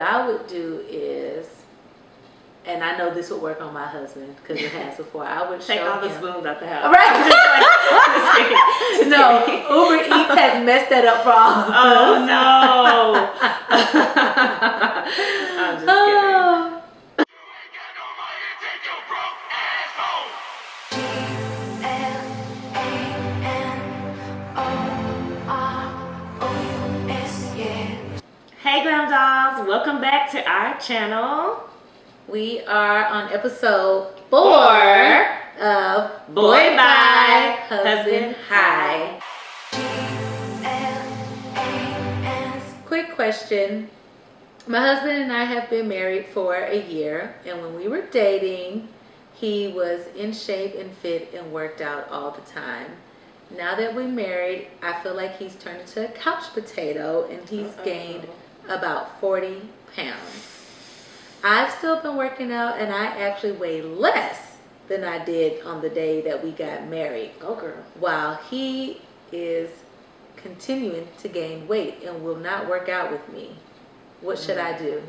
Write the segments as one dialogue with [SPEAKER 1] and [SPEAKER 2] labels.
[SPEAKER 1] I would do is, and I know this would work on my husband because it has before. I would
[SPEAKER 2] take
[SPEAKER 1] show
[SPEAKER 2] all the
[SPEAKER 1] him.
[SPEAKER 2] spoons out the house.
[SPEAKER 1] Right.
[SPEAKER 2] Just
[SPEAKER 1] No,
[SPEAKER 2] kidding.
[SPEAKER 1] Uber Eats has messed that up for all of
[SPEAKER 2] Oh
[SPEAKER 1] us.
[SPEAKER 2] no! I'm just kidding. Hey Glam Dolls, welcome back to our channel.
[SPEAKER 1] We are on episode 4 of
[SPEAKER 2] Boy Bye,
[SPEAKER 1] Husband Hi. Quick question. My husband and I have been married for a year, and when we were dating, he was in shape and fit and worked out all the time. Now that we're married, I feel like he's turned into a couch potato and he's gained about 40 pounds. I've still been working out and I actually weigh less than I did on the day that we got married.
[SPEAKER 2] Go girl.
[SPEAKER 1] While he is continuing to gain weight and will not work out with me. What should I do?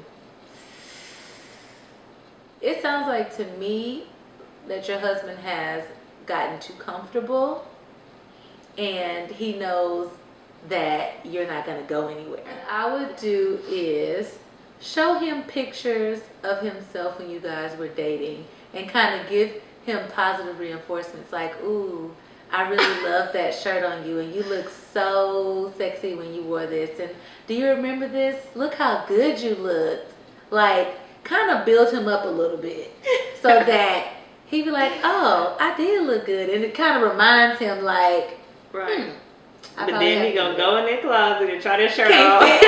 [SPEAKER 1] It sounds like to me that your husband has gotten too comfortable and he knows that you're not going to go anywhere. What I would do is show him pictures of himself when you guys were dating and kind of give him positive reinforcements like, ooh, I really love that shirt on you and you look so sexy when you wore this. And do you remember this? Look how good you looked. Like, kind of build him up a little bit so that he'd be like, oh, I did look good. And it kind of reminds him like,
[SPEAKER 2] right. But then he gonna go in their closet and try their shirt
[SPEAKER 1] can't
[SPEAKER 2] on.
[SPEAKER 1] Fit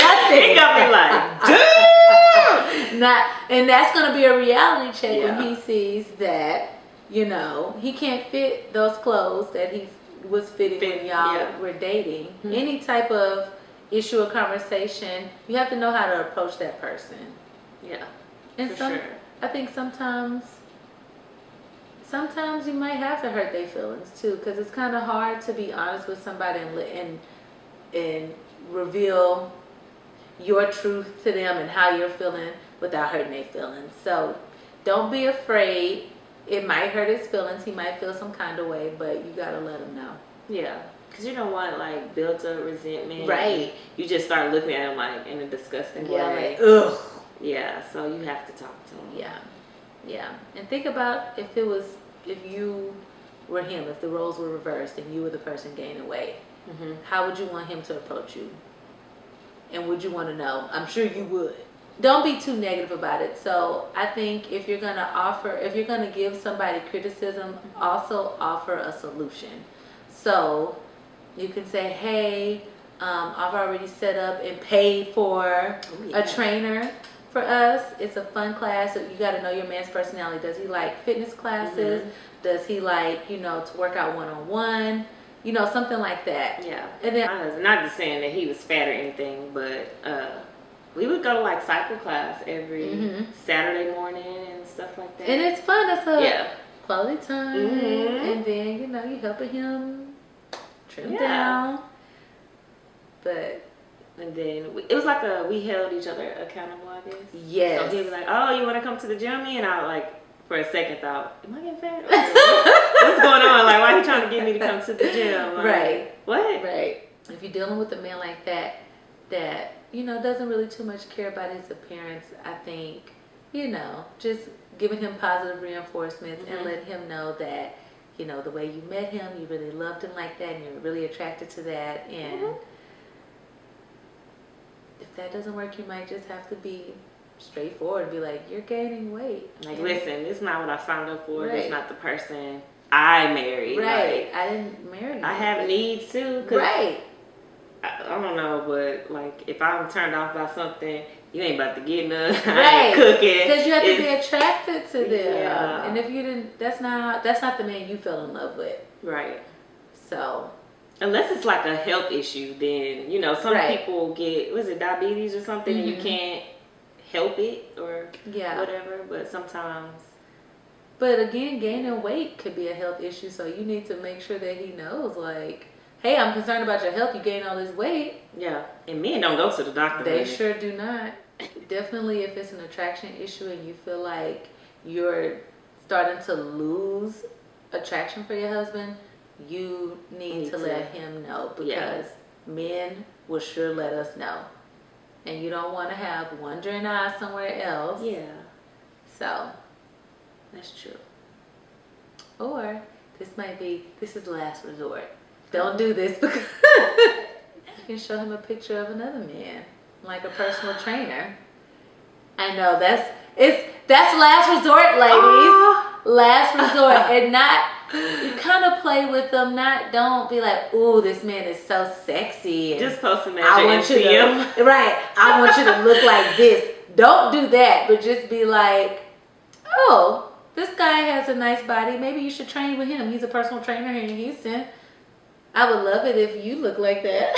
[SPEAKER 1] nothing.
[SPEAKER 2] He gonna be like, dude.
[SPEAKER 1] And that's gonna be a reality check
[SPEAKER 2] Yeah.
[SPEAKER 1] when he sees that, you know, he can't fit those clothes that he was fitting when y'all were dating. Mm-hmm. Any type of issue or conversation, you have to know how to approach that person.
[SPEAKER 2] Yeah,
[SPEAKER 1] and
[SPEAKER 2] for sure.
[SPEAKER 1] I think sometimes you might have to hurt their feelings too, because it's kind of hard to be honest with somebody and reveal your truth to them and how you're feeling without hurting their feelings. So don't be afraid. It might hurt his feelings. He might feel some kind of way, but you gotta let him know.
[SPEAKER 2] Yeah, because you don't want like built up resentment.
[SPEAKER 1] Right.
[SPEAKER 2] You just start looking at him like in a disgusting way.
[SPEAKER 1] Like, ugh.
[SPEAKER 2] Yeah, so you have to talk to him.
[SPEAKER 1] Yeah. And think about if you were him, if the roles were reversed and you were the person gaining weight, how would you want him to approach you? And would you want to know? I'm sure you would. Don't be too negative about it. So I think if you're going to give somebody criticism, also offer a solution. So you can say, hey, I've already set up and paid for a trainer for us. It's a fun class. So you got to know your man's personality. Does he like fitness classes? Does he like, to work out one-on-one? Something like that.
[SPEAKER 2] Yeah.
[SPEAKER 1] And then,
[SPEAKER 2] not just saying that he was fat or anything, but we would go to like cycle class every Saturday morning and stuff like that.
[SPEAKER 1] And it's fun. It's a quality time. And then, you helping him trim down.
[SPEAKER 2] And then it was like we held each other accountable, I guess.
[SPEAKER 1] Yes.
[SPEAKER 2] So he'd be like, oh, you want to come to the gym? And I like, for a second thought, am I getting fat? What's going on? Like, why are you trying to get me to come to the gym? Like,
[SPEAKER 1] right.
[SPEAKER 2] What?
[SPEAKER 1] Right. If you're dealing with a man like that doesn't really too much care about his appearance, I think, just giving him positive reinforcements and letting him know that, the way you met him, you really loved him like that and you're really attracted to that. And if that doesn't work, you might just have to be straightforward and be like, you're gaining weight.
[SPEAKER 2] Like, listen, it's not what I signed up for. Right. It's not the person I married.
[SPEAKER 1] Right.
[SPEAKER 2] Like,
[SPEAKER 1] I didn't marry you.
[SPEAKER 2] I have needs too.
[SPEAKER 1] Right.
[SPEAKER 2] I don't know, but like, if I'm turned off by something, you ain't about to get none.
[SPEAKER 1] Right.
[SPEAKER 2] I ain't cooking.
[SPEAKER 1] Because you have to be attracted to them.
[SPEAKER 2] Yeah.
[SPEAKER 1] And if you didn't, that's not the man you fell in love with.
[SPEAKER 2] Right.
[SPEAKER 1] So.
[SPEAKER 2] Unless it's like a health issue, then, some people get, was it diabetes or something, and you can't help it or whatever, but sometimes. But
[SPEAKER 1] again, gaining weight could be a health issue, so you need to make sure that he knows, like, hey, I'm concerned about your health. You gained all this weight.
[SPEAKER 2] Yeah, and men don't go to the doctor.
[SPEAKER 1] They sure do not. Definitely, if it's an attraction issue and you feel like you're starting to lose attraction for your husband, you need to let him know, because men will sure let us know. And you don't want to have wandering eyes somewhere else.
[SPEAKER 2] Yeah.
[SPEAKER 1] So,
[SPEAKER 2] that's true.
[SPEAKER 1] Or, this is last resort. Don't do this, because you can show him a picture of another man, like a personal trainer. I know, that's last resort, ladies. Last resort. And not, you kind of play with them, don't be like, ooh, this man is so sexy. And
[SPEAKER 2] just post him as
[SPEAKER 1] I want you to, right, I want you to look like this. Don't do that, but just be like, oh, this guy has a nice body. Maybe you should train with him. He's a personal trainer here in Houston. I would love it if you look like that.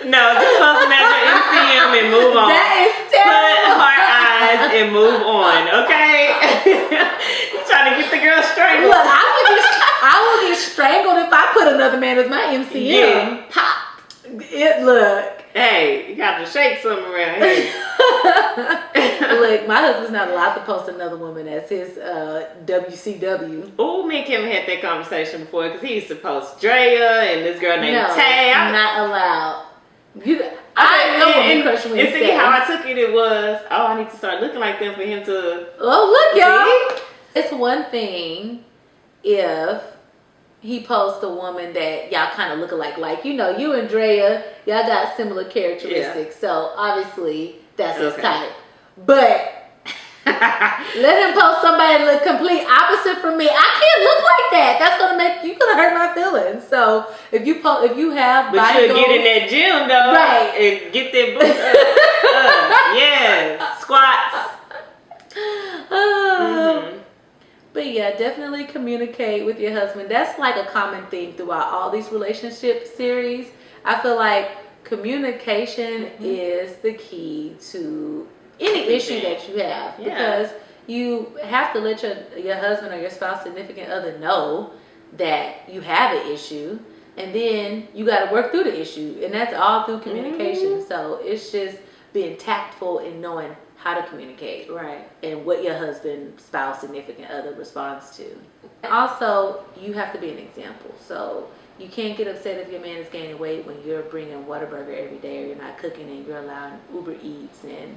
[SPEAKER 2] No, just post him as your MCM and move on.
[SPEAKER 1] That is terrible.
[SPEAKER 2] Put heart eyes and move on, okay? You trying to get the girl strangled.
[SPEAKER 1] Look, I will get strangled if I put another man as my MCM.
[SPEAKER 2] Yeah, pop.
[SPEAKER 1] Look.
[SPEAKER 2] Hey, you got to shake something around here.
[SPEAKER 1] Look, my husband's not allowed to post another woman as his WCW.
[SPEAKER 2] Oh, me and Kim had that conversation before, because he used to post Drea and this girl named Tay.
[SPEAKER 1] I'm not allowed. I know when crushing when you
[SPEAKER 2] see how I took it. It was, I need to start looking like them for him to.
[SPEAKER 1] Oh, look, y'all. It's one thing if he posts a woman that y'all kind of look alike. Like, you and Drea, y'all got similar characteristics. Yeah. So, obviously, that's his type. But let him post somebody look complete opposite from me. I can't look like that. That's gonna hurt my feelings. So, if you have
[SPEAKER 2] but
[SPEAKER 1] body
[SPEAKER 2] you'll
[SPEAKER 1] goals,
[SPEAKER 2] get in that gym, though.
[SPEAKER 1] Right.
[SPEAKER 2] And get that booty yeah. Squats.
[SPEAKER 1] But yeah, definitely communicate with your husband. That's like a common theme throughout all these relationship series. I feel like communication is the key to any issue that you have, because you have to let your husband or your spouse, significant other, know that you have an issue, and then you got to work through the issue, and that's all through communication. So it's just being tactful and knowing how to communicate,
[SPEAKER 2] right,
[SPEAKER 1] and what your husband, spouse, significant other responds to. And also, you have to be an example. So you can't get upset if your man is gaining weight when you're bringing Whataburger every day, or you're not cooking and you're allowing Uber Eats and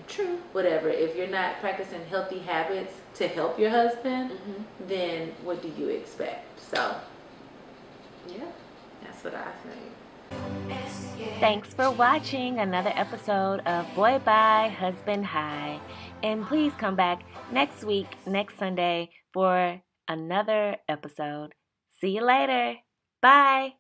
[SPEAKER 1] whatever. If you're not practicing healthy habits to help your husband, then what do you expect? So yeah, that's what I think.
[SPEAKER 3] Thanks for watching another episode of Boy Bye, Husband Hi. And please come back next week, next Sunday, for another episode. See you later. Bye.